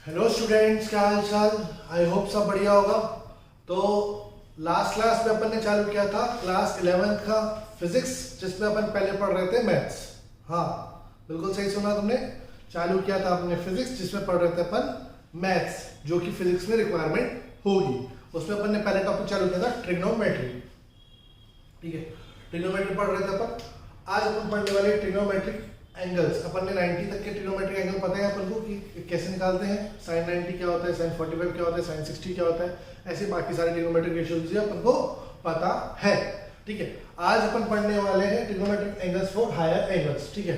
Hello students, क्या हाल चाल। I hope सब बढ़िया होगा। तो लास्ट क्लास में अपन ने चालू किया था क्लास 11th का फिजिक्स, जिसमें अपन पहले पढ़ रहे थे मैथ्स। हाँ, बिल्कुल सही सुना तुमने। चालू किया था अपने फिजिक्स, जिसमें पढ़ रहे थे अपन मैथ्स, जो कि फिजिक्स में रिक्वायरमेंट होगी। उसमें अपन ने पहले टॉपिक चालू किया था ट्रिग्नोमेट्री। ठीक है, ट्रिग्नोमेट्री पढ़ रहे थे अपन। आज अपन पढ़ने वाले ट्रिग्नोमेट्रिक एंगल्स। अपन ने 90 तक के ट्रिग्नोमेट्रिक एंगल पता है अपन को कि कैसे निकालते हैं। sin 90 क्या होता है, sin 45 क्या होता है, sin 60 क्या होता है, ऐसे बाकी सारे ट्रिग्नोमेट्रिक रेशियोज भी अपन को पता है। ठीक है, आज अपन पढ़ने वाले हैं trigonometric angles for higher angles. ठीक है,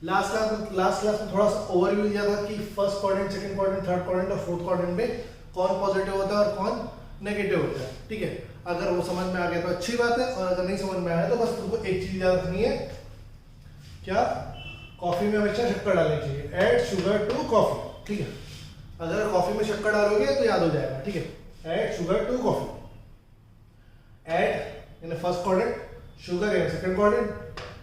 लास्ट क्लास में थोड़ा सा ओवरव्यू दिया था कि first quadrant, second quadrant, third quadrant और फोर्थ क्वाड्रेंट में कौन पॉजिटिव होता है और कौन नेगेटिव होता है। ठीक है, अगर वो समझ में आ गया तो अच्छी बात है, और अगर नहीं समझ में आया तो बस तुमको एक चीज याद रखनी है, क्या? कॉफी में हमेशा शक्कर डालनी चाहिए। Add sugar to coffee. ठीक है, अगर कॉफी में शक्कर डालोगे तो याद हो जाएगा। ठीक है, add sugar to coffee. Add यानी फर्स्ट क्वाड्रेंट, शुगर यानी सेकंड क्वाड्रेंट,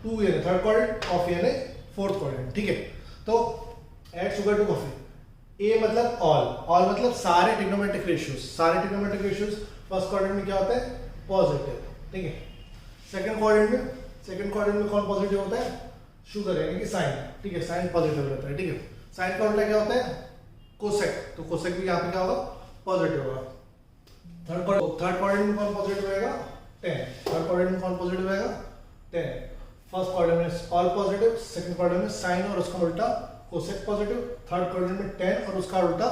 टू यानी थर्ड क्वाड्रेंट, कॉफी यानी फोर्थ क्वाड्रेंट। ठीक है, तो ऐड शुगर टू कॉफी। ए मतलब ऑल मतलब सारे ट्रिग्नोमेट्रिक रेशियोज। सारे ट्रिग्नोमेट्रिक रेशियोज फर्स्ट क्वाड्रेंट में क्या होता है? पॉजिटिव। ठीक है, सेकंड क्वाड्रेंट में कौन पॉजिटिव होता है? शुगर यानी कि साइन। ठीक है, साइन पॉजिटिव रहता है। ठीक है, साइन का उल्टा क्या होता है? कोसेक। तो कोसेक भी यहाँ पे क्या होगा? पॉजिटिव होगा। थर्ड क्वाड्रेंट में कौन पॉजिटिव रहेगा? 10। थर्ड क्वाड्रेंट में कौन पॉजिटिव रहेगा? 10। फर्स्ट क्वाड्रेंट में ऑल पॉजिटिव, सेकंड क्वाड्रेंट में साइन और उसका उल्टा कोसेक पॉजिटिव, थर्ड क्वाड्रेंट में 10 और उसका उल्टा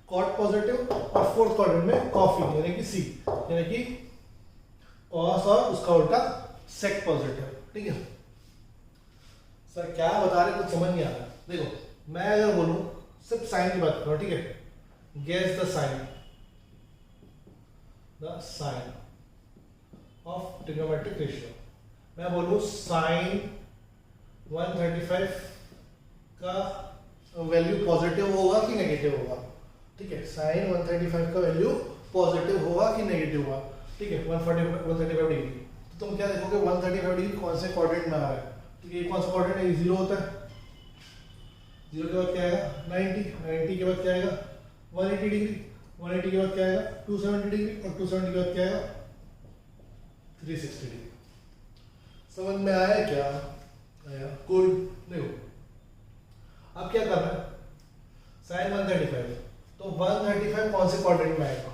कॉट पॉजिटिव, और फोर्थ क्वाड्रेंट में कॉफी यानी कि सी यानी कि कॉस और उसका उल्टा सेक पॉजिटिव। ठीक है सर, क्या बता रहे कुछ समझ नहीं आ रहा। देखो, मैं अगर बोलूं सिर्फ साइन की बात करो। ठीक है, guess the sign of trigonometric ratio. मैं बोलूं साइन 135 का वैल्यू पॉजिटिव होगा कि नेगेटिव होगा। ठीक है, साइन 135 का वैल्यू पॉजिटिव होगा कि नेगेटिव होगा। ठीक है, 135 डिग्री। तो तुम क्या देखोगे? 135 डिग्री कौन से क्वाड्रेंट में आ रहा है? तो ये कौन सा क्वाड्रेंट है? 0 होता है। 0 के बाद क्या आएगा? 90 के बाद क्या आएगा? 180 डिग्री। 180 के बाद क्या आएगा? 270 डिग्री, और 270 के बाद क्या आएगा? 360 डिग्री। समझ में आया क्या? आया, गुड। देखो, अब क्या करना है? साइन 135, तो 135 कौन से क्वाड्रेंट में आएगा?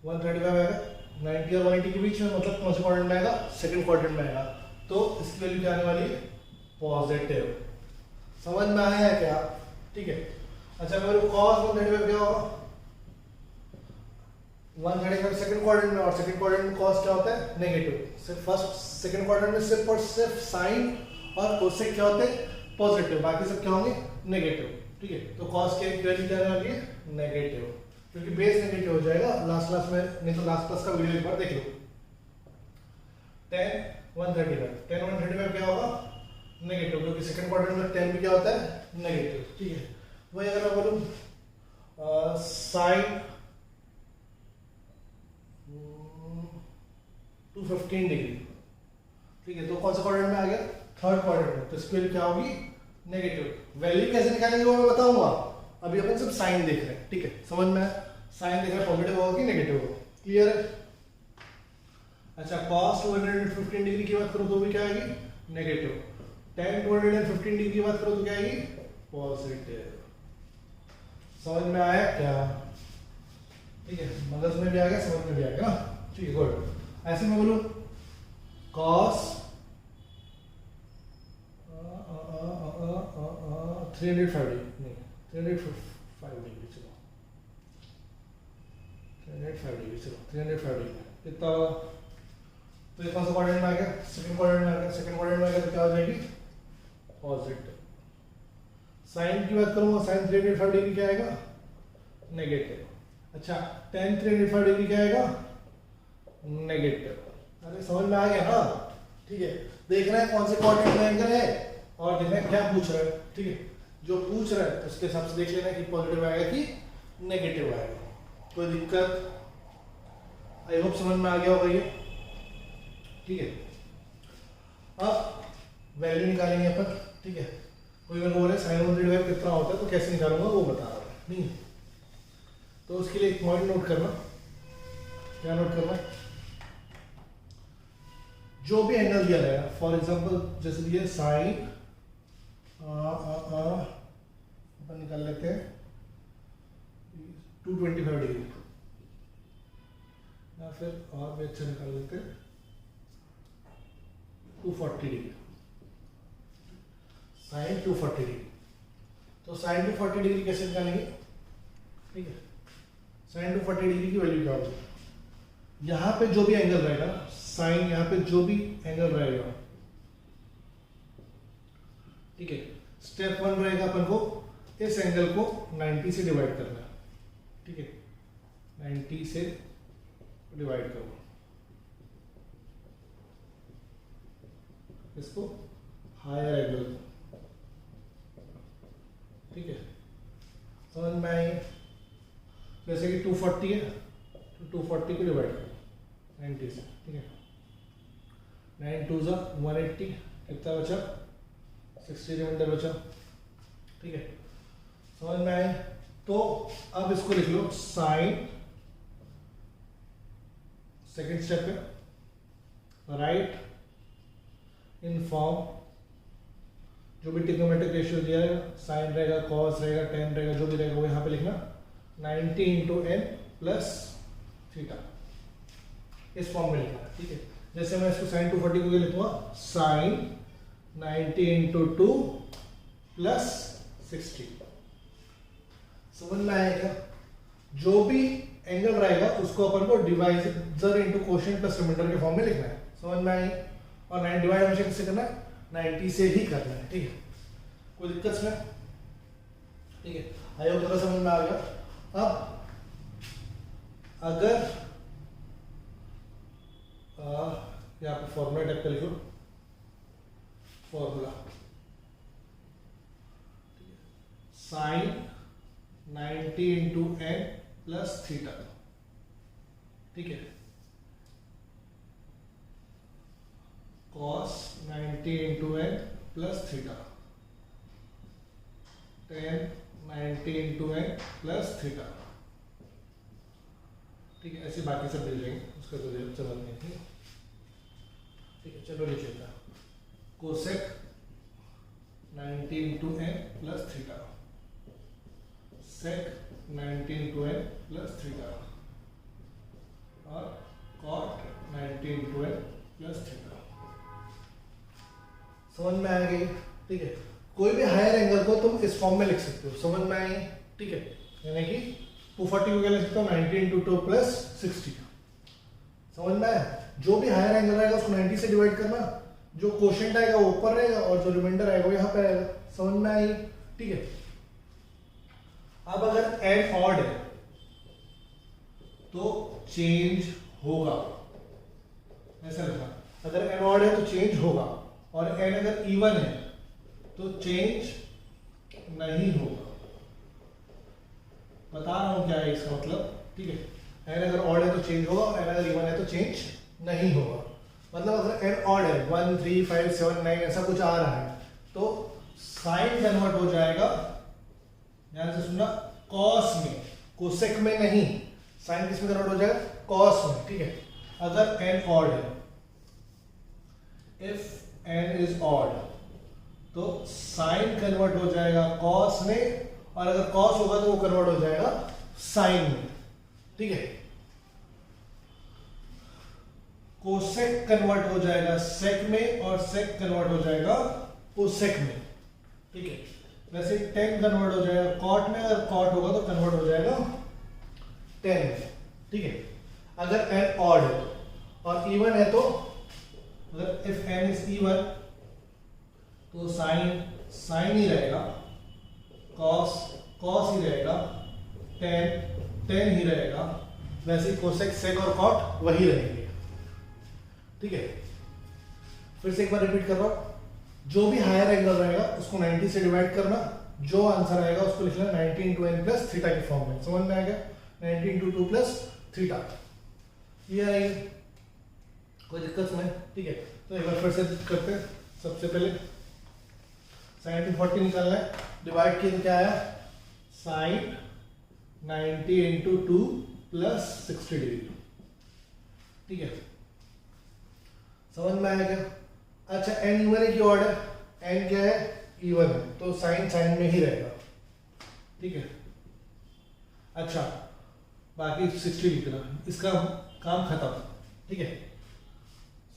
135 आएगा 90 और 180 के बीच में, मतलब कौन से क्वाड्रेंट में आएगा? सेकंड क्वाड्रेंट में आएगा। तो इसकी वैल्यू क्या आने वाली है? पॉजिटिव। समझ में आया क्या? ठीक है, अच्छा मेरे cos 135 क्या होगा? 135 सेकंड क्वाड्रेंट में, और सेकंड क्वाड्रेंट में cos क्या होता है? नेगेटिव। सिर्फ फर्स्ट सेकंड क्वाड्रेंट में सिर्फ और सिर्फ साइन और कोसेक क्या होते हैं? पॉजिटिव। बाकी सब क्या होंगे? नेगेटिव। ठीक है, तो cos की वैल्यू क्या आने वाली है? नेगेटिव, क्योंकि बेस नेगेटिव हो जाएगा। लास्ट क्लास में, नहीं तो लास्ट क्लास का वीडियो एक बार देख लो। 10 135 क्या होगा? नेगेटिव, क्योंकि सेकंड क्वाड्रेंट में 10 भी क्या होता है? नेगेटिव। ठीक है, वही अगर मैं बोलूं साइन 215 डिग्री। ठीक है, तो कौन सा क्वाड्रेंट में आ गया? थर्ड क्वाड्रेंट में। तो इसकी वैल्यू क्या होगी? नेगेटिव। वैल्यू कैसे निकालेंगे वो मैं बताऊंगा। अभी अपन सिर्फ साइन देख रहे हैं। ठीक है, समझ में आया? साइन देख रहे हैं, पॉजिटिव होगा कि नेगेटिव होगा? क्लियर है? अच्छा, cos 215 डिग्री की बात करो तो भी क्या आएगी? नेगेटिव। tan 215 डिग्री की बात करो तो क्या आएगी? पॉजिटिव। समझ में आया क्या? ठीक है, मगज में भी आ गया, समझ में भी आ गया ना? ठीक है, गुड। ऐसे में बोलूं cos 305 डिग्री, नहीं 305 डिग्री, चलो 305 डिग्री, चलो 305 डिग्री कितना? तो ये कौन सा क्वाड्रेंट में आ गया? सेकंड क्वाड्रेंट में आ गया। सेकंड क्वाड्रेंट में आ गया तो क्या हो जाएगी? पॉजिटिव। साइन की बात करूंगा, साइन 305 डिग्री क्या आएगा? नेगेटिव। अच्छा, tan 305 डिग्री क्या आएगा? नेगेटिव। अरे समझ में आ गया ना? ठीक है, देखना है कौन से क्वाड्रेंट में एंगल है, और देखना है क्या पूछ रहा है। ठीक है, जो पूछ रहा है उसके हिसाब से देख लेना कि पॉजिटिव आएगा कि नेगेटिव आएगा। कोई दिक्कत? आई होप समझ में आ गया होगा ये। ठीक है, अब वैल्यू निकालेंगे अपन। ठीक है, कोई मेरे को बोले साइन 135 कितना होता है तो कैसे निकालूंगा वो बता रहा है, नहीं है। तो उसके लिए एक पॉइंट नोट करना, क्या नोट करना, जो भी एंगल दिया रहेगा, फॉर एग्जांपल जैसे दिया साइन अपन निकाल लेते हैं 225 डिग्री, या फिर और भी अच्छा निकाल लेते हैं 240 डिग्री, साइन 240 डिग्री। तो साइन 240 डिग्री कैसे निकालेंगे, ठीक है। साइन 240 डिग्री की वैल्यू क्या होगी, यहाँ पे जो भी एंगल रहेगा साइन, यहाँ पे जो भी एंगल रहेगा, ठीक है। स्टेप 1 रहेगा अपन को इस एंगल को 90 से डिवाइड करना है, ठीक है। 90 से डिवाइड करो इसको, हायर एंगल, ठीक है। समझ में आए, जैसे कि 240 है तो 240 को डिवाइड करो 90 से, ठीक है। 9 2 जा 180, कितना बचा 60 रिमाइंडर बचा, ठीक है। समझ में आए, तो अब इसको लिख लो साइन, सेकेंड स्टेप पे राइट इन फॉर्म, जो भी ट्रिग्नोमेट्रिक रेशियो दिया है, साइन रहेगा, कॉस रहेगा, टेन रहेगा, जो भी रहेगा वो यहाँ पे लिखना 90 इंटू एन प्लस थीटा, इस फॉर्म में लिखना, ठीक है। जैसे मैं इसको साइन 240 को लिखूंगा साइन 90 इंटू 2 प्लस 60। समझ में आया क्या, जो भी एंगल रहेगा उसको अपन को divisor into quotient plus remainder के फॉर्म में लिखना है। समझ में आई, और 9 डिवाइड हमेशा किससे करना है, 90 से ही करना है, ठीक है। कोई दिक्कत नहीं, ठीक है। आई होप थोड़ा समझ में आ गया। अब अगर यहाँ पे फॉर्मूला टाइप का लिखो, formula sine 90 into n plus theta, ठीक है। Cos 90 into n plus theta, tan 90 into n plus theta, ठीक है। ऐसे बाकी सब मिल जाएंगे, उसका तो जरूरत नहीं है, ठीक है। चलो लिख लेता, cosec 90 into n plus theta, sec 90 into n plus theta, और cot 90 into n plus theta. समझ में आ गई, ठीक है। कोई भी हायर एंगल को तुम इस फॉर्म में लिख सकते हो, समझ में आई, ठीक है। यानी कि 240 को क्या लिख सकता हूँ 90 इंटू 2 प्लस 60। समझ में आया, जो भी हायर एंगल रहेगा उसको 90 से डिवाइड करना, जो कोशेंट आएगा वो ऊपर रहेगा और जो रिमाइंडर आएगा वो यहाँ पे आएगा। समझ में आई, ठीक है। अब अगर एन ऑड है तो चेंज होगा, ऐसा लिखना, अगर एन ऑड है तो चेंज होगा, और एन अगर इवन है तो चेंज नहीं होगा। बता रहा हूं क्या है इसका मतलब, ठीक है। एन अगर ऑड है तो चेंज होगा, और एन अगर इवन है तो चेंज नहीं होगा। मतलब अगर एन ऑड है 1 3 5 7 9 ऐसा कुछ आ रहा है तो साइन कन्वर्ट हो जाएगा, ध्यान से सुनना, कॉस में, कोसेक में नहीं। साइन किस में कन्वर्ट हो जाएगा, कॉस में, ठीक है। अगर एन ऑड है, इफ एन इज ऑड तो साइन कन्वर्ट हो जाएगा कॉस में, और अगर कॉस होगा तो वो कन्वर्ट हो जाएगा साइन में, ठीक है। कोसेक कन्वर्ट हो जाएगा सेक में, और सेक कन्वर्ट हो जाएगा कोसेक में, ठीक है। वैसे टेन कन्वर्ट हो जाएगा कॉट में, अगर कॉट होगा तो कन्वर्ट हो जाएगा टेन में, ठीक है। अगर एन ऑड है और इवन है तो, अगर इफ एन इज इवन तो साइन साइन ही रहेगा, कॉस कॉस ही रहेगा, टेन टेन ही रहेगा, वैसे कोसेक सेक और कॉट वही रहेंगे, ठीक है। फिर से एक बार रिपीट कर रहा हूं, जो भी हायर एंगल रहेगा उसको 90 से डिवाइड करना, जो आंसर आएगा उसको लिखना 90 इंटू एन प्लस थीटा के फॉर्म में। समझ में आएगा, 90 इंटू 2 प्लस थीटा, ये आएगी, कोई दिक्कत नहीं, ठीक है। तो एक बार फिर से करते हैं। सबसे पहले साइन 240 निकालना है, डिवाइड किया तो क्या आया, साइन 90 इंटू 2 प्लस 60 डिग्री। ठीक है, समझ में आया क्या? अच्छा, एन इवन है कि ऑड है? एन क्या है, इवन है, तो साइन साइन में ही रहेगा। ठीक है, अच्छा बाकी 60 लिख रहा, इसका काम खत्म। ठीक है,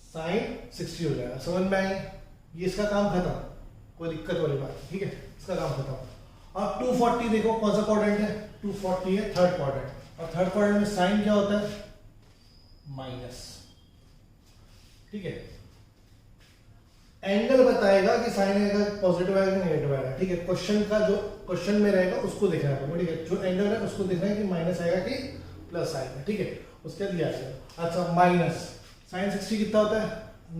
साइन 60 हो जाएगा, समझ में आई? ये इसका काम खत्म, कोई दिक्कत वाली बात नहीं। ठीक है, इसका काम खत्म। अब 240 देखो कौन सा क्वाड्रेंट है, 240 है थर्ड क्वाड्रेंट, और थर्ड क्वाड्रेंट में साइन क्या होता है, माइनस। ठीक है, एंगल बताएगा कि साइन आएगा पॉजिटिव आएगा कि नेगेटिव आएगा। ठीक है, क्वेश्चन का जो क्वेश्चन में रहेगा उसको देखना है। ठीक है, जो एंगल है उसको देखना है कि माइनस आएगा कि प्लस आएगा। ठीक है, उसके बाद दिया जाएगा। अच्छा, माइनस साइन 60 कितना होता है,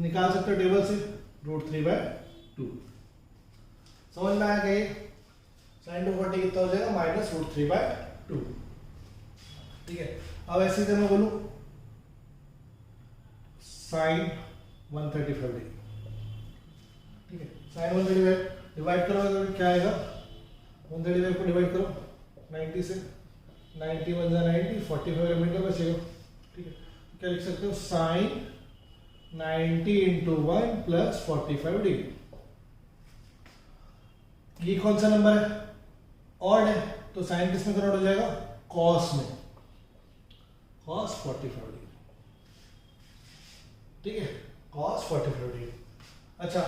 निकाल सकते हो टेबल से, √3/2। समझ में आया कि साइन 240 कितना हो जाएगा, माइनस √3/2। ठीक है, अब ऐसे ही मैं बोलूं साइन 135 डिग्री। ठीक है, साइन 135 डिवाइड करोगे तो क्या आएगा, 135 को डिवाइड करो 90 से, 90 1 90, 45 रिमाइंडर बचेगा। ठीक है, क्या लिख सकते हो, साइन 90 इंटू 1 प्लस 45 डिग्री। ये कौन सा नंबर है, ऑड है, तो साइन किस में कन्वर्ट हो जाएगा, कॉस में, कॉस 45 डिग्री। ठीक है, कॉस 45 डिग्री। अच्छा,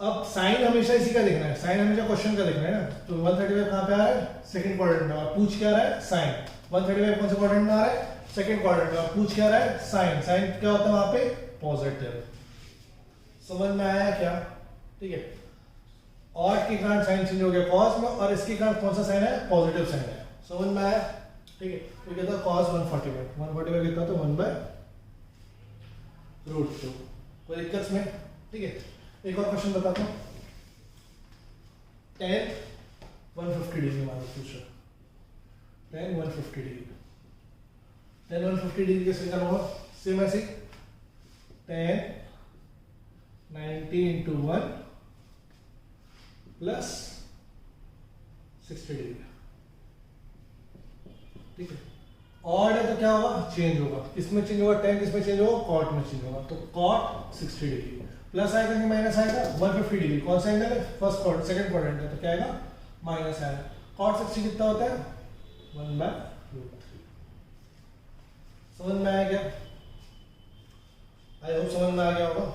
अब साइन हमेशा इसी का देखना है, साइन हमेशा क्वेश्चन का देखना है ना। तो 135 कहां पे आ रहा है, सेकंड क्वाड्रेंट में, और पूछ क्या रहा है, साइन। 135 कौन से क्वाड्रेंट में आ रहा है, सेकंड क्वाड्रेंट में, और पूछ क्या रहा है, साइन। साइन क्या होता है वहां पे, पॉजिटिव। समझ में आया क्या? ठीक है, ऑड के कारण साइन चेंज हो गया कॉस में, और इसके कारण कौन सा साइन है, पॉजिटिव साइन है। समझ में आया? ठीक है, तो कहता है कॉस 145 कितना, तो 1/√2। कोई दिक्कत में? ठीक है, एक और क्वेश्चन बताता हूँ। tan 150 डिग्री मान लो पूछ रहा, tan 150 डिग्री, tan 150 डिग्री कैसे निकालना होगा, सेम ऐसे tan 90 इंटू 1 प्लस 60 डिग्री। ठीक है, ऑड है तो क्या होगा, चेंज होगा, किसमें चेंज होगा, tan किसमें चेंज होगा, कॉट में चेंज होगा, तो कॉट 60 डिग्री। प्लस आएगा कि माइनस आएगा, 150 डिग्री, कौन सा एंगल है, फर्स्ट क्वाड्रेंट, सेकंड क्वाड्रेंट है, तो क्या आएगा, माइनस आएगा। कॉट 60 कितना होता है, 1/√3। समझ में आया क्या? आई होप समझ में आ गया होगा।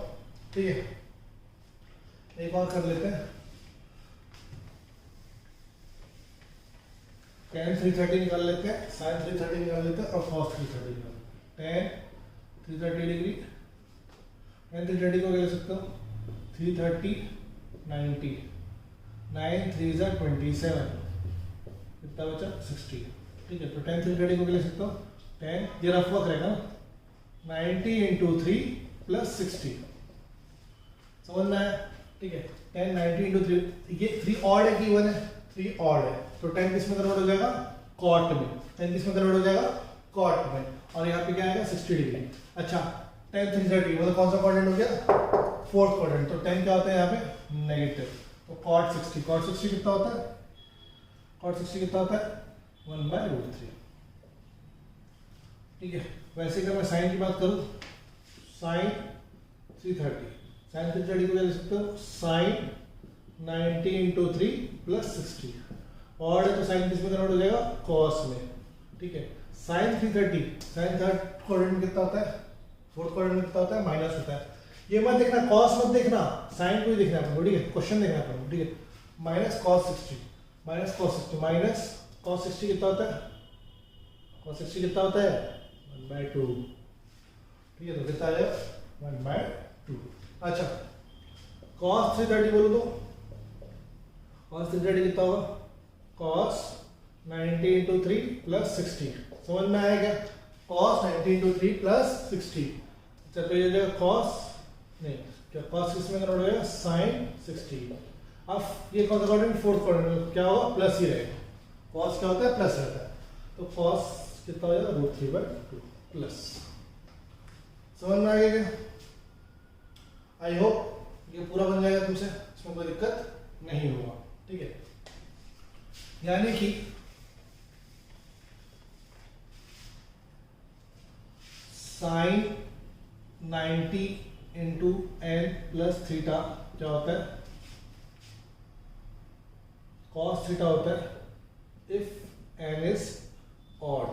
ठीक है, एक और कर लेते हैं। tan 330 निकाल लेते हैं, sin 330 निकाल लेते हैं, और cos 330 निकाल लेते हैं। tan 330 डिग्री, tan 330 को क्या ले सकते हो, 330 90, 9 3 जा 27, कितना बचा, 60। ठीक है, तो tan 330 को क्या ले सकते हो, tan, ये रफ वर्क रहेगा ना, 90 इंटू 3 प्लस 60। समझ में आया? ठीक है, tan 90 इंटू 3, ये 3 ऑड है कि इवन है, 3 ऑड है, तो tan किस में कन्वर्ट हो जाएगा, कॉट में। tan किस में कन्वर्ट हो जाएगा, कॉट में, और यहाँ पे क्या आएगा, 60 डिग्री। अच्छा, tan 330 मतलब कौन सा क्वाड्रेंट हो गया, फोर्थ क्वाड्रेंट, तो tan क्या होता है यहाँ पे, नेगेटिव, तो cot 60, cot 60 कितना होता है, cot 60 कितना होता है, 1/√3। ठीक है, वैसे अगर मैं साइन की बात करूं, साइन 330, साइन 330 को क्या लिख सकते हो, साइन 90 इंटू 3 प्लस 60, और तो साइन किस में कन्वर्ट हो जाएगा, कॉस में। ठीक है, साइन 330, साइन थर्ड क्वाड्रेंट में कितना होता है, फोर्थ क्वाड्रेंट में कितना होता है, माइनस होता है। ये मत देखना, कॉस मत देखना, साइन को ही देखना है, ठीक है, क्वेश्चन देखना है। ठीक है, minus cos 60, minus cos 60, minus cos 60 कितना होता है, कॉस 60 कितना होता है, 1/2। ठीक है, तो कितना आ जाएगा, 1/2। अच्छा, cos 330 बोलो तो cos 330 कितना होगा, cos 90 इंटू 3 प्लस 60। समझ में आया क्या, cos 90 इंटू 3 प्लस 60। अच्छा, तो ये हो जाएगा cos, नहीं क्या, cos किस में कन्वर्ट हो जाएगा, sin 60। अब ये कौन सा क्वाड्रेंट, फोर्थ क्वाड्रेंट, क्या होगा, प्लस ही रहेगा, cos क्या होता है, प्लस रहता है, तो cos कितना हो जाएगा, √3/2 प्लस। समझ में आ गया क्या? आई होप ये पूरा बन जाएगा तुमसे। इसमें कोई दिक्कत नहीं होगा, ठीक है। यानी कि sine 90 into n plus theta क्या होता है, कॉस थीटा होता है इफ एन इज ऑड,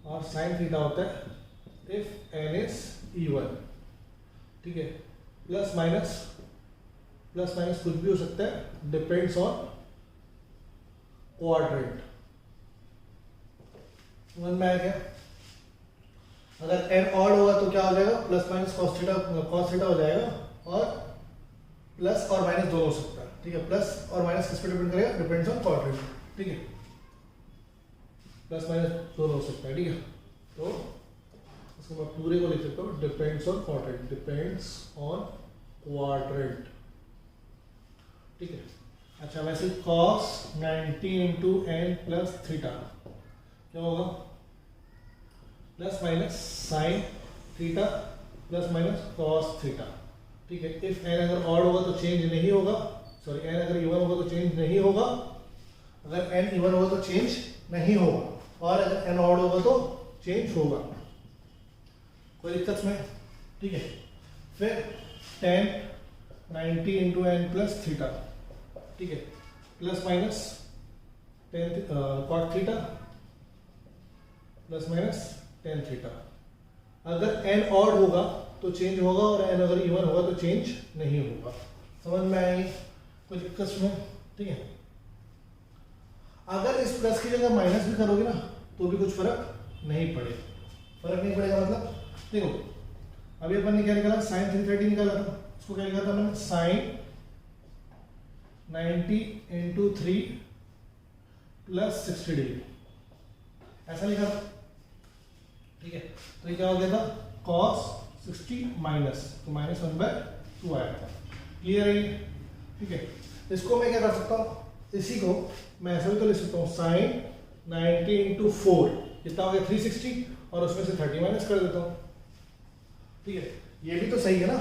और साइन थीटा होता है इफ एन इज इवन, ठीक है। प्लस माइनस कुछ भी हो सकता है, डिपेंड्स ऑन क्वाड्रेंट। समझ में आया क्या? अगर एन ऑड होगा तो क्या हो जाएगा, प्लस माइनस कॉस थीटा हो जाएगा, और प्लस और माइनस दोनों हो सकता है, ठीक है। प्लस और माइनस किस पे डिपेंड करेगा, डिपेंड्स ऑन क्वाड्रेंट, ठीक है। प्लस माइनस दोनों हो सकता है, ठीक है। तो इसको मैं पूरे को लिख सकता हूँ, depends on quadrant, depends on quadrant, ठीक है। अच्छा, वैसे cos 90 into n plus theta क्या होगा, plus minus sine theta plus minus cos theta, ठीक है। इफ एन अगर ऑड होगा तो चेंज नहीं होगा, सॉरी एन अगर इवन होगा तो चेंज नहीं होगा, अगर एन इवन होगा तो चेंज नहीं होगा, और अगर एन ऑड होगा तो चेंज होगा, कोई दिक्कत नहीं, ठीक है। फिर tan 90 into n plus theta, ठीक है, plus minus cot theta plus minus tan theta. अगर एन ऑड होगा तो चेंज होगा, और एन अगर इवन होगा तो चेंज नहीं होगा। समझ में आएगी, कोई दिक्कत में, ठीक है। अगर इस प्लस की जगह माइनस भी करोगे ना तो भी कुछ फर्क नहीं पड़ेगा, मतलब देखो अभी अपन ने क्या निकाला, साइन 330 निकाला था, उसको क्या लिखा था मैंने, साइन 90 इंटू 3 प्लस 60 डिग्री, ऐसा लिखा था, ठीक है। तो ये क्या हो गया था, cos 60 माइनस, तो माइनस 1/2 आया था, क्लियर है ये, ठीक है। इसको मैं क्या कर सकता हूँ, इसी को मैं ऐसा भी तो लिख सकता हूँ, साइन 90 इंटू 4 कितना हो गया 360, और उसमें से 30 माइनस कर देता हूँ, ठीक है। ये भी तो सही है ना,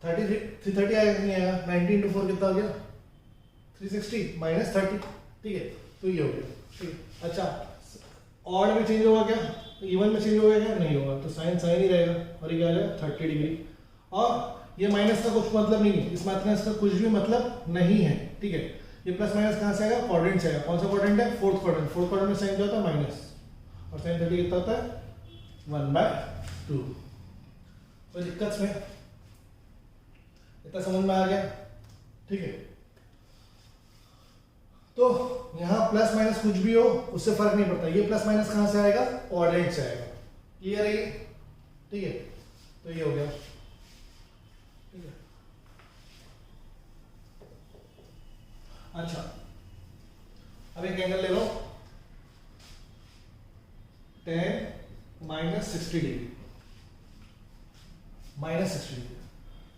330 आएगा कि नहीं आएगा, 90 इंटू 4 कितना हो गया 360 माइनस 30, ठीक है। तो ये हो गया, ठीक है। अच्छा, ऑड में चेंज होगा क्या, इवन में चेंज होगा क्या, नहीं होगा, तो साइन साइन ही रहेगा, और ये क्या आ जाएगा 30 डिग्री, और ये माइनस का कुछ मतलब नहीं है, इस माइनस का कुछ भी मतलब नहीं है, ठीक है। ये प्लस माइनस कहाँ से आएगा, क्वाड्रेंट से आएगा, कौन सा क्वाड्रेंट है, फोर्थ क्वाड्रेंट में साइन क्या होता है माइनस, और साइन 30 कितना होता है 1/2। कोई दिक्कत में, इतना समझ में आ गया, ठीक है। तो यहां प्लस माइनस कुछ भी हो उससे फर्क नहीं पड़ता, ये प्लस माइनस कहां से आएगा, क्वाड्रेंट से आएगा, क्लियर है ये, ठीक है। तो ये हो गया, ठीक है। अच्छा, अब एक एंगल ले लो, tan minus 60 degree,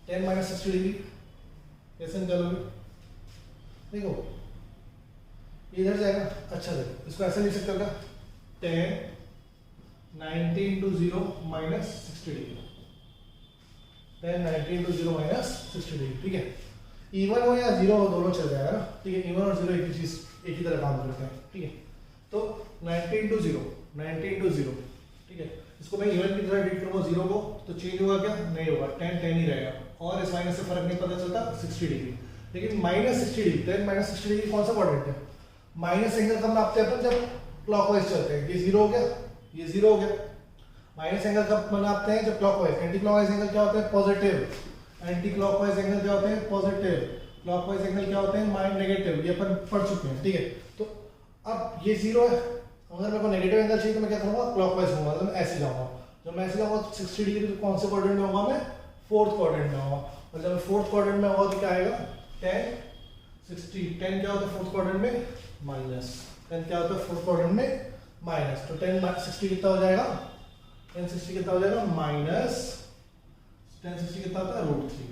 tan minus 60 degree कैसे निकालोगे, देखो इधर जाएगा, अच्छा देखो इसको ऐसे लिख सकते हो क्या, tan 90 into 0 minus 60 degree, tan 90 into 0 minus 60 degree, ठीक है। इवन हो या जीरो हो दोनों चल जाएगा ना, ठीक है। इवन और जीरो एक ही चीज, एक ही तरह काम करते हैं, ठीक है। तो 90 इंटू 0, ठीक है। इसको मैं इवन की तरह रीड करूंगा 0 को, तो चेंज होगा क्या, नहीं होगा, tan ही रहेगा, और इस माइनस से फर्क नहीं पता चलता 60 डिग्री। लेकिन minus 60 degree, tan minus 60 degree कौन सा क्वाड्रेंट है, माइनस एंगल कब नापते हैं अपन, जब क्लॉकवाइज चलते हैं, ये 0 हो गया, ये 0 हो गया। माइनस एंगल कब नापते हैं, जब क्लॉकवाइज, एंटी क्लॉकवाइज एंगल क्या होते हैं, पॉजिटिव, एंटी क्लॉकवाइज एंगल क्या होते हैं, पॉजिटिव, क्लॉकवाइज एंगल क्या होते हैं, माइनस नेगेटिव, ये अपन पढ़ चुके हैं, ठीक है। तो अब ये 0 है, अगर मेरे को नेगेटिव एंगल चाहिए तो मैं क्या करूंगा, क्लॉकवाइज होऊंगा, मतलब ऐसे जाऊंगा, जब मैं ऐसे जाऊंगा 60 डिग्री, तो कौन से क्वाड्रेंट में होगा, मैं फोर्थ क्वाड्रेंट में होगा, और जब मैं फोर्थ क्वाड्रेंट में होगा तो क्या आएगा, tan 60, tan क्या होता है फोर्थ क्वाड्रेंट में, माइनस, tan क्या होता है फोर्थ क्वाड्रेंट में, माइनस, तो tan 60 कितना हो जाएगा, tan 60 कितना हो जाएगा, माइनस tan 60 कितना होता है √3,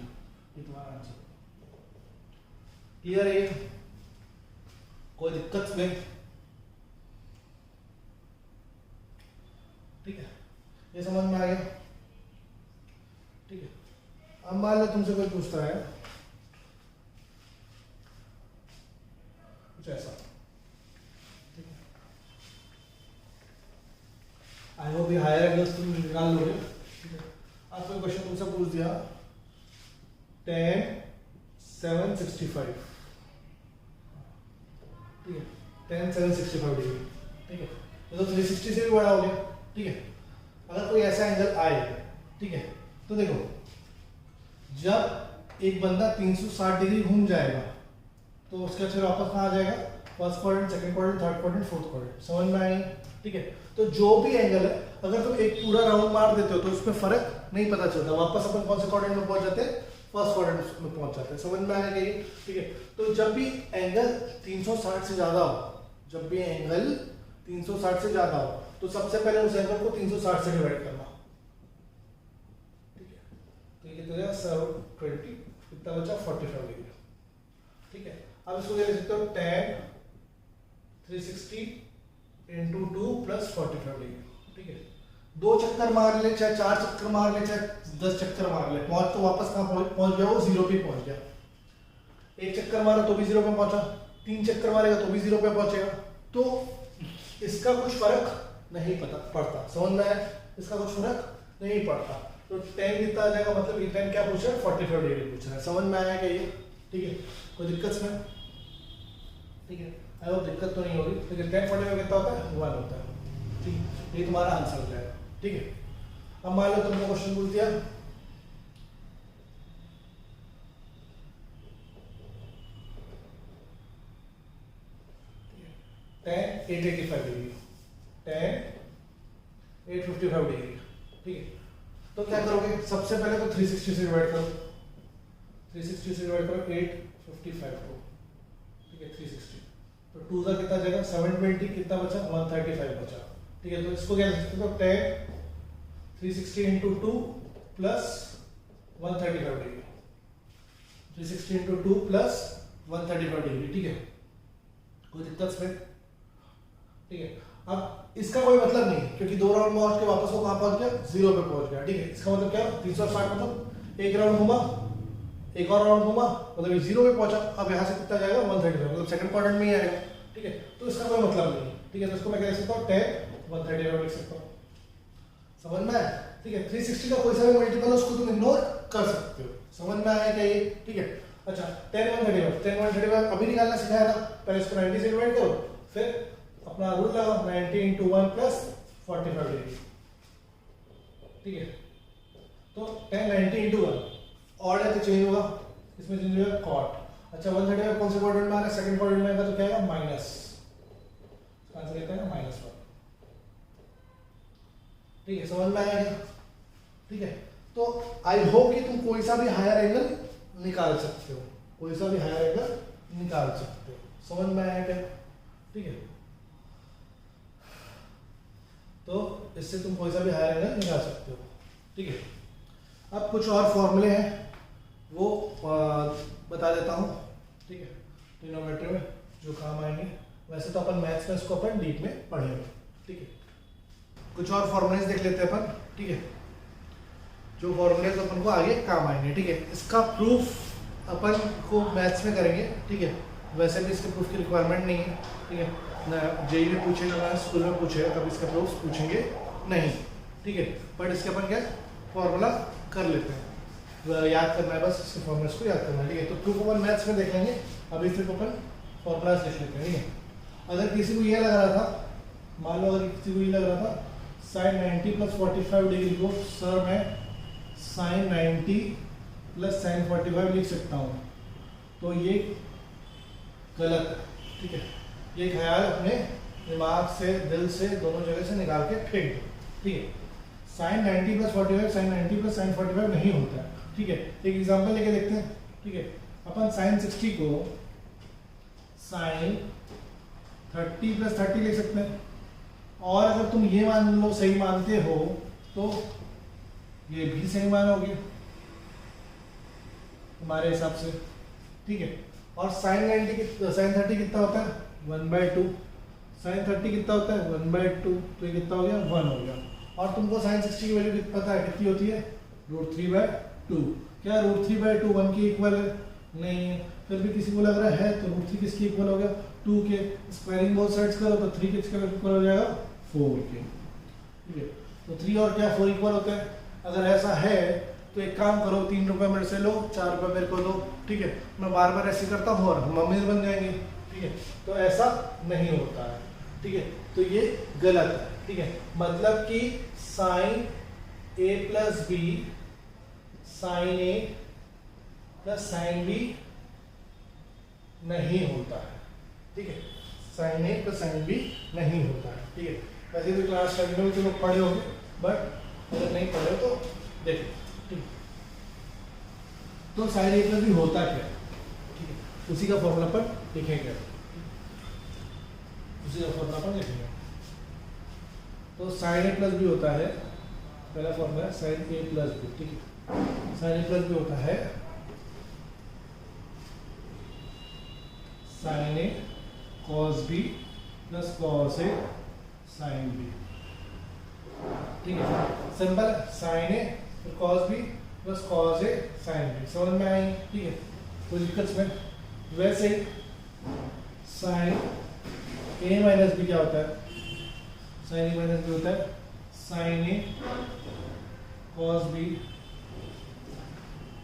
ये तुम्हारा आंसर, क्लियर है, कोई दिक्कत नहीं, ठीक है, ये समझ में आ गया, ठीक है। अब मान लो तुमसे कोई पूछता है कुछ ऐसा। ठीक है, आई होप ये हायर एंगल्स तुम निकाल लोगे। ठीक है, आपको क्वेश्चन तुमसे पूछ दिया tan 765, ठीक है, tan 765 डिग्री। ठीक है, ये तो 360 से भी बड़ा हो गया। ठीक है, अगर कोई ऐसा एंगल आए, ठीक है, तो देखो जब एक बंदा 360 डिग्री घूम जाएगा तो उसके फिर वापस कहाँ आ जाएगा, first quadrant, second quadrant, third quadrant, fourth quadrant. समझ में आई? ठीक है, तो जो भी एंगल है अगर तुम एक पूरा राउंड मार देते हो तो उसमें फर्क नहीं पता चलता, वापस अपन कौन से क्वाड्रेंट में पहुंच जाते हैं, फर्स्ट क्वाड्रेंट में पहुंच जाते हैं। समझ में आएगा ये? ठीक है, तो जब भी एंगल 360 से ज्यादा हो, जब भी एंगल 360 से ज्यादा हो तो सबसे पहले उस एंगल को 360 से डिवाइड करना। ठीक है, तो ये कितना 720, कितना बचा 45 डिग्री। ठीक है, अब इसको ले सकते हो tan 360 into 2 plus 45 डिग्री। ठीक है, 2 चक्कर मार ले, चाहे 4 चक्कर मार ले, चाहे 10 चक्कर मार ले, पहुंच तो वापस कहां पहुंच गया, वो 0 पे पहुंच गया। 1 चक्कर मारा तो भी 0 पे पहुंचा, 3 चक्कर मारेगा तो भी 0 पे पहुंचेगा। तो इसका कुछ फर्क नहीं पड़ता। समझ में आया? इसका कुछ फर्क नहीं पड़ता। तो tan कितना आ जाएगा, मतलब ये tan क्या पूछ रहा है, 45 डिग्री पूछ रहा है। समझ में आया क्या ये? ठीक है, कोई दिक्कत इसमें? ठीक है, आई होप दिक्कत तो नहीं होगी। लेकिन tan 45 कितना होता है, 1 होता है। ठीक, ये तुम्हारा आंसर हो जाएगा। ठीक है, अब मान लो तुमने क्वेश्चन पूछ दिया tan 885 डिग्री, tan 855 डिग्री। ठीक है, तो क्या करोगे, सबसे पहले तो 360 से डिवाइड करो, 360 से डिवाइड करो 855 को। ठीक है, 360 तो 2 का कितना जाएगा, 720, कितना बचा 135 बचा। ठीक है, तो इसको क्या लिख सकते हो, tan 360 into 2 plus 135 degree, 360 into 2 plus 135 degree. ठीक है, कोई दिक्कत इसमें? ठीक है, अब इसका कोई मतलब नहीं क्योंकि 2 राउंड पहुंच के वापस वो कहां पहुंच गया, 0 पे पहुंच गया। ठीक है, इसका मतलब क्या, 360 मतलब एक राउंड घूमा, एक और राउंड घूमा, मतलब ये 0 पे पहुंचा। अब यहां से कितना जाएगा, 135, मतलब सेकंड क्वाड्रेंट में ही आएगा। ठीक है, तो इसका कोई मतलब नहीं। ठीक है, तो इसको मैं क्या लिख सकता हूं, tan 135 लिख सकता हूं। समझ में आया? ठीक है, 360 का कोई सा भी मल्टीपल है उसको तुम इग्नोर कर सकते हो। समझ में आया क्या ये? ठीक है, अच्छा tan 135 अभी निकालना सिखाया था, पहले इसको 90 से डिवाइड करो, फिर अपना रूल लगाओ 90 into 1 plus 45 डिग्री। ठीक है, तो tan 90 into 1 ऑड है तो चेंज होगा, इसमें चेंज होगा cot। अच्छा 135 कौन से क्वाड्रेंट में आ रहा है, सेकंड क्वाड्रेंट में आएगा, तो क्या आएगा माइनस, आंसर कहता है -1। ठीक है, समझ में आया क्या? ठीक है, तो आई होप कि तुम कोई सा भी हायर एंगल निकाल सकते हो, कोई सा भी हायर एंगल निकाल सकते हो। समझ में आया क्या? ठीक है, तो इससे तुम कोई सा भी हायर एंगल निकाल सकते हो। ठीक है, अब कुछ और फॉर्मूले हैं वो बता देता हूँ। ठीक है, ट्रिग्नोमेट्री में जो काम आएंगे, वैसे तो अपन मैथ्स में इसको अपन डीप में पढ़ेंगे। ठीक है, कुछ और फॉर्मूलेज देख लेते हैं अपन। ठीक है, जो फॉर्मूलेज अपन को आगे काम आएंगे। ठीक है, इसका प्रूफ अपन को मैथ्स में करेंगे। ठीक है, वैसे भी इसके प्रूफ की रिक्वायरमेंट नहीं है। ठीक है, ना जेई में पूछेगा ना स्कूल में पूछेगा, तब इसका प्रूफ पूछेंगे नहीं। ठीक है, बट इसके अपन क्या फॉर्मूला कर लेते हैं, याद करना है बस, इसके फॉर्मूलाज को याद करना है। ठीक है, तो प्रूफ अपन मैथ्स में देखेंगे, अभी सिर्फ अपन फॉर्मूलाज लिख लेते हैं। ठीक है, अगर किसी को ये लग रहा था, मान लो अगर किसी को ये लग रहा था sin 90 plus 45 डिग्री को सर मैं sin 90 plus sin 45 लिख सकता हूँ, तो ये गलत है। ठीक है, ये ख्याल अपने दिमाग से, दिल से, दोनों जगह से निकाल के फेंक दो। ठीक है, sin 90 plus 45 sin 90 plus sin 45 नहीं होता है। ठीक है, एक एग्जांपल लेके देखते हैं। ठीक है, अपन sin 60 को sin 30 plus 30 लिख सकते हैं, और अगर तुम ये मान लो सही मानते हो तो ये भी सही मानोगे तुम्हारे हिसाब से। ठीक है, और sin 30 कितना होता है 1/2, sin 30 कितना होता है 1/2, तो ये कितना हो गया 1 हो गया। और तुमको sin 60 की वैल्यू पता है कितनी होती है, √3/2। क्या √3/2 1 के इक्वल है? नहीं है। फिर भी किसी को लग रहा है तो √3 किसके इक्वल हो गया, 2 के, स्क्वायरिंग बोथ साइड्स करो तो 3 के स्क्वायर इक्वल हो जाएगा 4 के, ठीक है। तो 3 और क्या 4 इक्वल होता है। अगर ऐसा है तो एक काम करो, 3 रुपये मेरे से लो, 4 रुपये मेरे को दो, ठीक है। मैं बार बार ऐसे करता हूँ और हम अमीर बन जाएंगे, ठीक है। तो ऐसा नहीं होता है, ठीक है। तो ये गलत है, ठीक है। मतलब कि साइन ए प्लस बी, साइन ए प्लस साइन बी नहीं होता है, ठीक है। साइन ए प्लस साइन बी नहीं होता है, ठीक है। वैसे भी क्लास स्टार्टिंग में तो लोग पढ़े होंगे, बट अगर नहीं पढ़े हो तो देखो, ठीक है। तो साइन ए प्लस बी होता क्या, ठीक है, उसी का फॉर्मूला पर लिखेंगे, उसी का फॉर्मूला पर लिखेंगे। तो साइन ए प्लस बी होता है, पहला फॉर्मूला साइन ए प्लस बी, ठीक है। साइन ए प्लस बी होता है sign A cos B plus cos A sine B, ठीक है। सिंपल, साइन ए फिर cos B plus cos A sine B, समझ में आई, ठीक है। कोई दिक्कत में। वैसे ही साइन ए माइनस बी क्या होता है, साइन ए माइनस बी होता है sign A cos B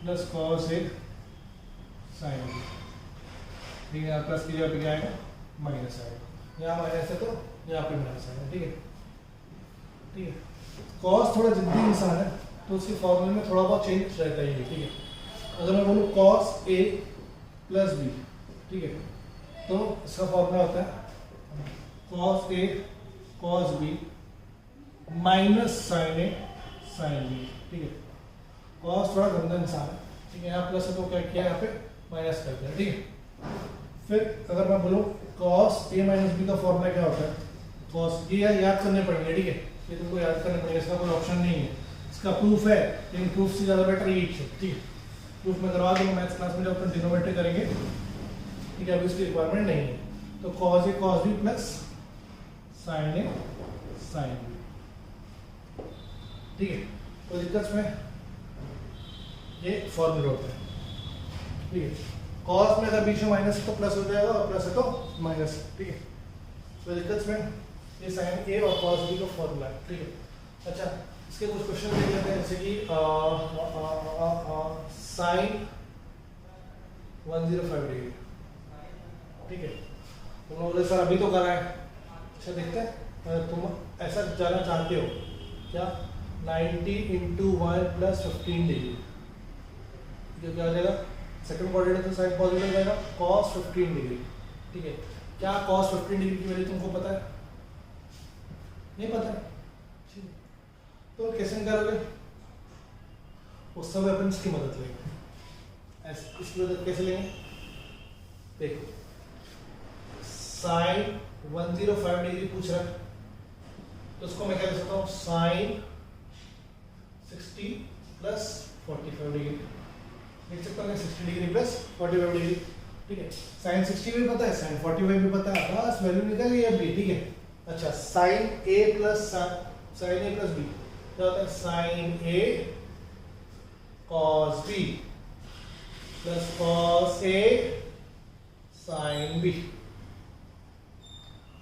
plus cos A sine B, ठीक है। यहाँ प्लस की जगह पे क्या आएगा, माइनस आएगा। यहाँ माइनस है तो यहाँ पे माइनस आएगा, ठीक है, ठीक है। कॉस थोड़ा जिद्दी इंसान है तो उसके फॉर्मूले में थोड़ा बहुत चेंज रहता ही है, ठीक है। अगर मैं बोलूँ कॉस ए प्लस बी, ठीक है, तो इसका फॉर्मूला होता है cos A cos B minus sign A sine B, ठीक है। कॉस थोड़ा गंदा इंसान है, ठीक है। यहाँ प्लस है तो क्या किया, यहाँ पे माइनस कर दिया, ठीक है। फिर अगर मैं बोलूँ कॉस ए माइनस बी का फॉर्मूला क्या होता है, कॉस, ये याद करने पड़ेंगे, ठीक है। ये तुमको याद करने पड़ेगा, इसका कोई ऑप्शन नहीं है। इसका प्रूफ है, लेकिन प्रूफ से ज़्यादा बेटर ये है, ठीक है। प्रूफ में करवा दूँगा मैथ्स क्लास में, जब अपन डिनोमिनेटर करेंगे, ठीक है। अभी इसकी रिक्वायरमेंट नहीं है। तो cos A cos B plus sign A sine B, ठीक है। तो दिक्कत में ये फॉर्मूला होता है, ठीक है। कॉस में अगर बीच में माइनस है तो प्लस हो जाएगा, और प्लस है तो माइनस, ठीक है। तो दिक्कत में ये साइन ए और कॉस बी का फॉर्मूला है, ठीक है। अच्छा, इसके कुछ क्वेश्चन देख लेते हैं, जैसे कि साइन 105 डिग्री, ठीक है। तुम लोगों ने सर अभी तो करा है, अच्छा देखते हैं। अगर तुम ऐसा जाना चाहते हो क्या, 90 इंटू 1 प्लस 15 डिग्री, ये क्या हो जाएगा, सेकंड क्वाड्रेंट तो साइन पॉजिटिव हो जाएगा, cos 15 डिग्री, ठीक है। क्या cos 15 डिग्री की वैल्यू तुमको पता है, नहीं पता है, ठीक है। तो कैसे निकालोगे, उस समय अपन इसकी मदद लेंगे। इसकी मदद कैसे लेंगे, देखो साइन 105 डिग्री पूछ रहा है, तो उसको मैं क्या लिख सकता हूँ, साइन 60 प्लस 45 डिग्री लिख सकता हूँ, 60 डिग्री प्लस 45 डिग्री, ठीक है। साइन 60 भी पता है, साइन 45 भी पता है, बस वैल्यू निकल गई अभी, ठीक है। अच्छा, साइन ए प्लस साइन ए प्लस बी क्या होता है, sign A cos B plus cos A sine B,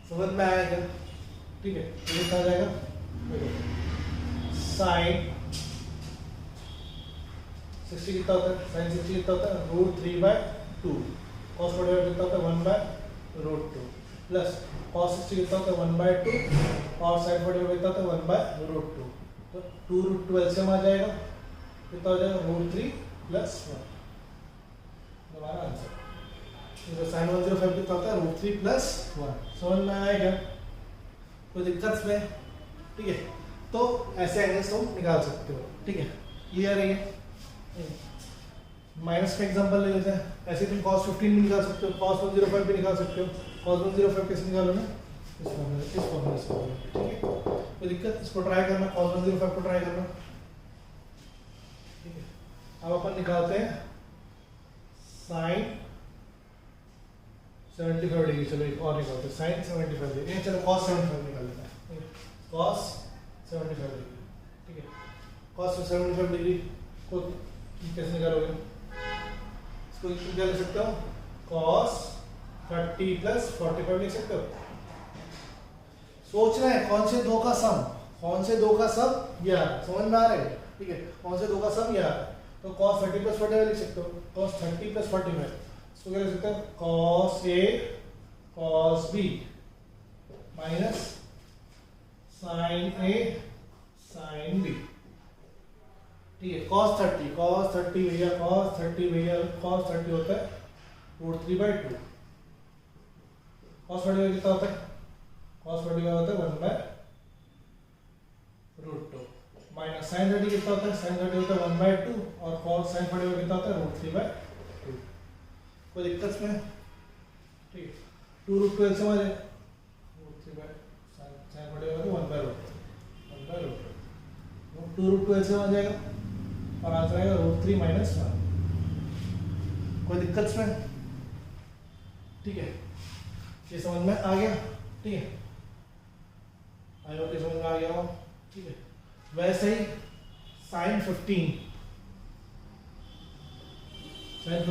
समझ में आएगा, ठीक है। ये कहा जाएगा साइन 60 कितना होता है, साइन 60 कितना होता है, √3/2, cos 45 कितना होता है, 1/√2 प्लस cos 60 कितना होता है, 1/2 और sin 45 कितना होता है, 1/√2, तो 2√2 एलसीएम आ जाएगा, कितना हो जाएगा, √3 + 1, हमारा आंसर। साइन 105 कितना होता है, √3 + 1, समझ में आएगा, कोई दिक्कत में, ठीक है। तो ऐसे एंगल्स तुम निकाल सकते हो, ठीक है। क्लियर है ये। माइनस का एग्जांपल ले लेते हैं, ऐसे तुम cos 15 भी निकाल सकते हो, cos 105 भी निकाल सकते हो। cos 105 कैसे निकालो ना, इस फॉर्मूले से, ठीक है। कोई दिक्कत, इसको ट्राई करना, cos 105 को ट्राई करना, ठीक है। अब अपन निकालते हैं साइन 75 डिग्री, चलो एक और निकालते हैं, साइन 75 डिग्री, चलो cos 75 निकाल लेते हैं, cos 75 डिग्री, ठीक है। cos 75 डिग्री को कैसे निकालोगे, इसको क्या लिख सकता हूँ, cos 30 प्लस 45 लिख सकते हो। सोचना है कौन से दो का सम, कौन से दो का सम ये आ रहा है, समझ में आ रहा है? ठीक है, कौन से दो का सम ये आ रहा है। तो cos 30 प्लस 45 लिख सकते हो, cos 30 प्लस 45 इसको क्या लिख सकते हो, cos A cos B minus sin A sin B। ठीक है, cos 30 भैया cos 30 होता है √3/2। cos 45 कितना होता है, cos 45 होता है 1/√2 माइनस sin 30 कितना होता है, sin 30 होता है 1/2 और cos sin 45 कितना होता है √3/2। कोई दिक्कत में? ठीक है, 2√2 एल समझ है, sin 45 होता है 1/√2 2√2 एल समझ जाएगा और आंसर आएगा √3 - 1। कोई दिक्कत में? ठीक है, ये समझ में आ गया? ठीक है, आई होप समझ में आ गया हो। ठीक है, वैसे ही sin 15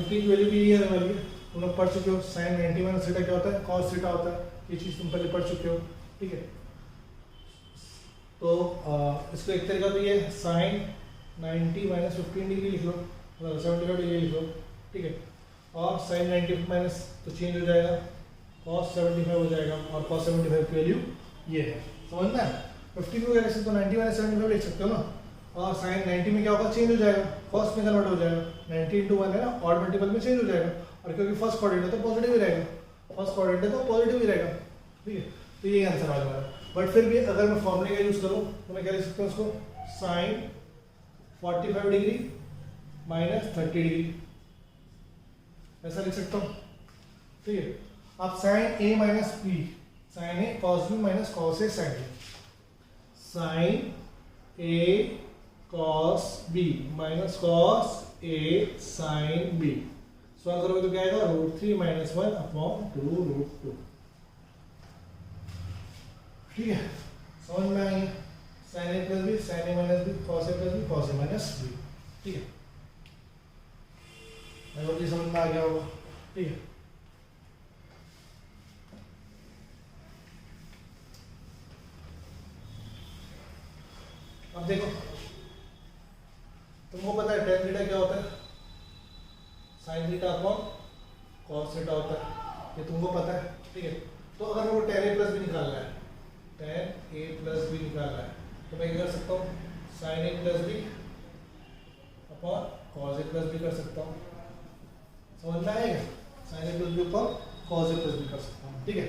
की वैल्यू भी ये वाली है, तुम लोग पढ़ चुके हो। sin 90 - थीटा क्या होता है, cos थीटा होता है, ये चीज तुम पहले पढ़ चुके हो। ठीक है, तो इसको एक तरीका तो ये sin 90 - 15 डिग्री लिख लो, मतलब 75 डिग्री लिख लो। ठीक है, और sin 90 तो चेंज हो जाएगा, cos 75 हो जाएगा और cos 75 की वैल्यू ये है, समझ में? 50 को कैसे तो 90 - 75 लिख सकते हो ना, और sin 90 में क्या होगा, चेंज हो जाएगा, cos में कन्वर्ट हो जाएगा, 90 × 1 है ना, ऑड मल्टीपल में चेंज हो जाएगा, और क्योंकि फर्स्ट क्वाड्रेंट है तो पॉजिटिव ही रहेगा, फर्स्ट क्वाड्रेंट है तो पॉजिटिव ही रहेगा। ठीक है, तो ये आंसर आ जाएगा। बट फिर भी अगर मैं फॉर्मूले का यूज करूं तो मैं क्या लिख सकता हूं उसको, sin 45 डिग्री - 30 डिग्री ऐसा लिख सकता हूं। ठीक है, अब sin A - B, sin A cos B - cos A sin B, sin A cos B - cos A sin B, solve करोगे तो क्या आएगा, √3 - 1/2√2। ठीक है, समझ में आएंगे, sin A + B sin A - B cos A + B cos A - B। ठीक है, ये समझ में आ गया होगा। ठीक है, अब देखो, तुमको पता है tan थीटा क्या होता है, sin theta upon cos theta होता है, ये तुमको पता है। ठीक है, तो अगर मेरे को tan A + B निकालना है, tan A + B निकालना है, तो मैं क्या कर सकता हूँ, sin A + B upon cos A + B कर सकता हूँ, समझ में आएगा, sin A + B upon cos A + B कर सकता हूँ। ठीक है,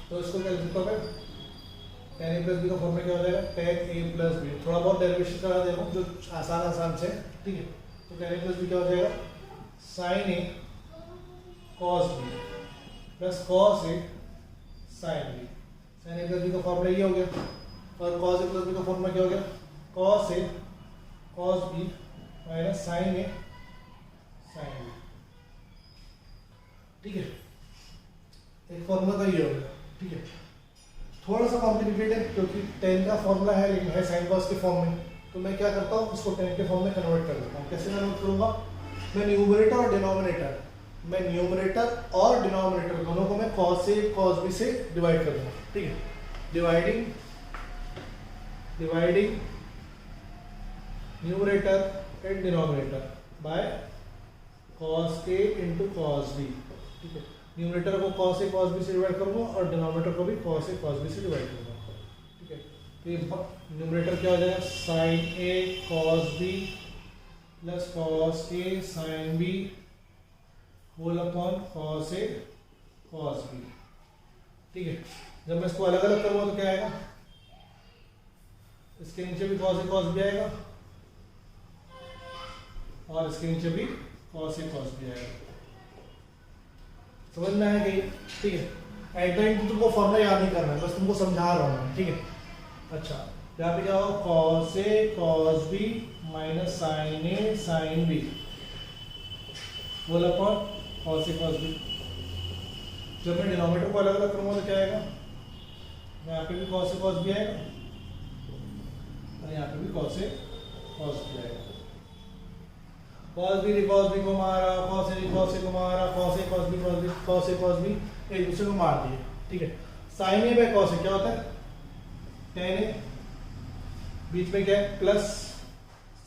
तो इसको क्या लिख सकता हूँ मैं, tan A + B का फॉर्मूला क्या हो जाएगा, tan A + B, थोड़ा बहुत डेरिवेशन करा दे रहा हूँ जो आसान से। ठीक है, तो tan A + B क्या हो जाएगा, sin A cos B plus cos A sin B, sin A + B का फॉर्मूला ये हो गया, और cos A + B का फॉर्मूला क्या हो गया, cos A cos B - sin A sin B। ठीक है, एक फॉर्मूला तो ये हो गया। ठीक है, थोड़ा सा कॉम्प्लिकेटेड है क्योंकि tan का फॉर्मूला है लेकिन है sin cos के फॉर्म में, तो मैं क्या करता हूँ, इसको tan के फॉर्म में कन्वर्ट कर देता हूँ। कैसे कन्वर्ट करूँगा, मैं न्यूमरेटर और डिनोमिनेटर दोनों को मैं cos A cos B से डिवाइड कर दूँगा। ठीक है, dividing numerator and denominator by cos A × cos B। ठीक है, न्यूमरेटर को cos A cos B से डिवाइड करूंगा और डिनोमिनेटर को भी cos A cos B से डिवाइड करूंगा। ठीक है, तो ये न्यूमरेटर क्या हो जाएगा, sin A cos B + cos A sin B whole upon cos A cos B। ठीक है, जब मैं इसको अलग अलग करूंगा तो क्या आएगा, इसके नीचे भी cos A cos B आएगा और इसके नीचे भी cos A cos B आएगा, समझ में आएगा? ठीक है, एट द एंड तुमको फॉर्मूला याद नहीं करना है, बस तुमको समझा रहा हूँ मैं। ठीक है, अच्छा, यहाँ पे क्या होगा, cos A cos B - sin A sin B whole upon cos A cos B। जब मैं डिनोमिनेटर को अलग अलग करूंगा तो क्या आएगा, यहाँ पे भी cos A cos B आएगा और यहाँ पे भी cos A cos B आएगा। cos b cos b को मारा, cos a को मारा, cos a cos b cos a cos b एक दूसरे को मार दिए, ठीक है। sin a by cos a क्या होता है, tan a, बीच में क्या है plus,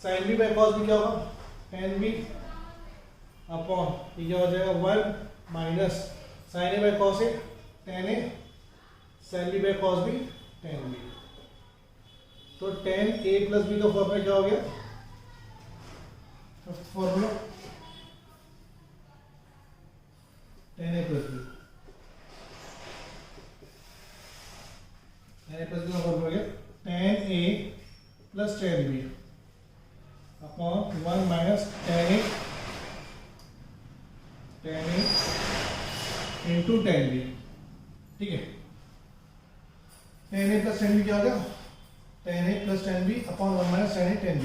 sin b by cos b क्या होगा, tan b अपॉन ये क्या हो जाएगा 1 minus sin a by cos a tan a, sin b by cos b tan b। तो tan a प्लस b का फॉर्मूला क्या हो गया, first formula tan a plus b, tan a plus b का फॉर्मूला क्या, tan a plus tan b upon 1 minus tan a into tan b, ठीक है। tan a plus tan b क्या हो गया, tan a plus tan b upon 1 minus tan a tan b,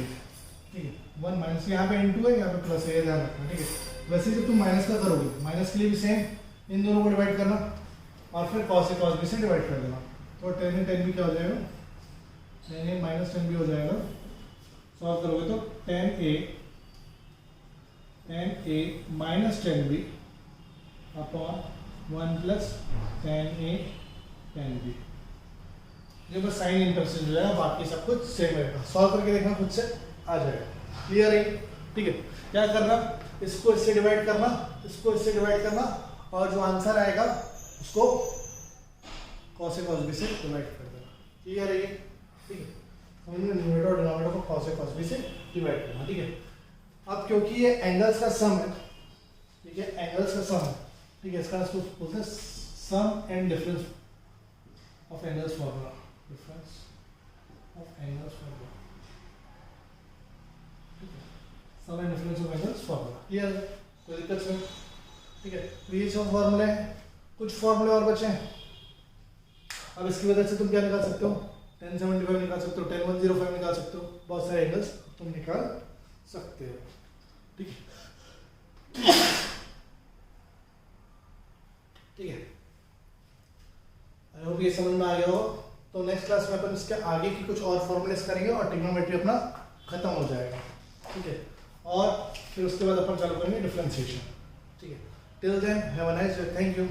ठीक है। 1 minus यहाँ पे इंटू है, यहाँ पे प्लस है, ध्यान रखना, ठीक है। वैसे जब तुम माइनस का करोगे, माइनस के लिए भी सेम इन दोनों को डिवाइड करना और फिर cos a cos b से डिवाइड कर देना, तो tan a tan b क्या हो जाएगा, tan a minus tan b हो जाएगा। सॉल्व करोगे तो tan a minus tan b upon 1 plus tan a tan b, ये बस साइन इंटरचेंज हो जाएगा, बाकी सब कुछ सेम रहेगा। सॉल्व करके देखना, खुद से आ जाएगा, क्लियर है, ठीक है। क्या करना, इसको इससे डिवाइड करना, इसको इससे डिवाइड करना, और जो आंसर आएगा उसको cos a cos b से डिवाइड कर देना, क्लियर है, ठीक है। समझ में, न्यूमरेटर और डिनोमिनेटर को cos a cos b से डिवाइड करना, ठीक है। अब क्योंकि ये एंगल्स का सम है, ठीक है, एंगल्स का सम है, ठीक है, इसका इसको बोलते हैं sum and difference of angles formula, difference of angles formula, sum and difference of angles formula, clear है, कोई दिक्कत नहीं, ठीक है। तो ये सब फॉर्मूले हैं, कुछ फॉर्मूले और बचे हैं। अब इसकी वजह से तुम क्या निकाल सकते हो, tan 75 निकाल सकते हो, tan 105 निकाल सकते हो, बहुत सारे एंगल्स तुम निकाल सकते हो, ठीक है, ठीक है। आई होप ये समझ में आ गया हो। तो नेक्स्ट क्लास में अपन इसके आगे की कुछ और फॉर्मूलेस करेंगे और ट्रिग्नोमेट्री अपना खत्म हो जाएगा, ठीक है। और फिर उसके बाद अपन चालू करेंगे डिफरेंशिएशन, ठीक है। Till then have a nice day, thank you.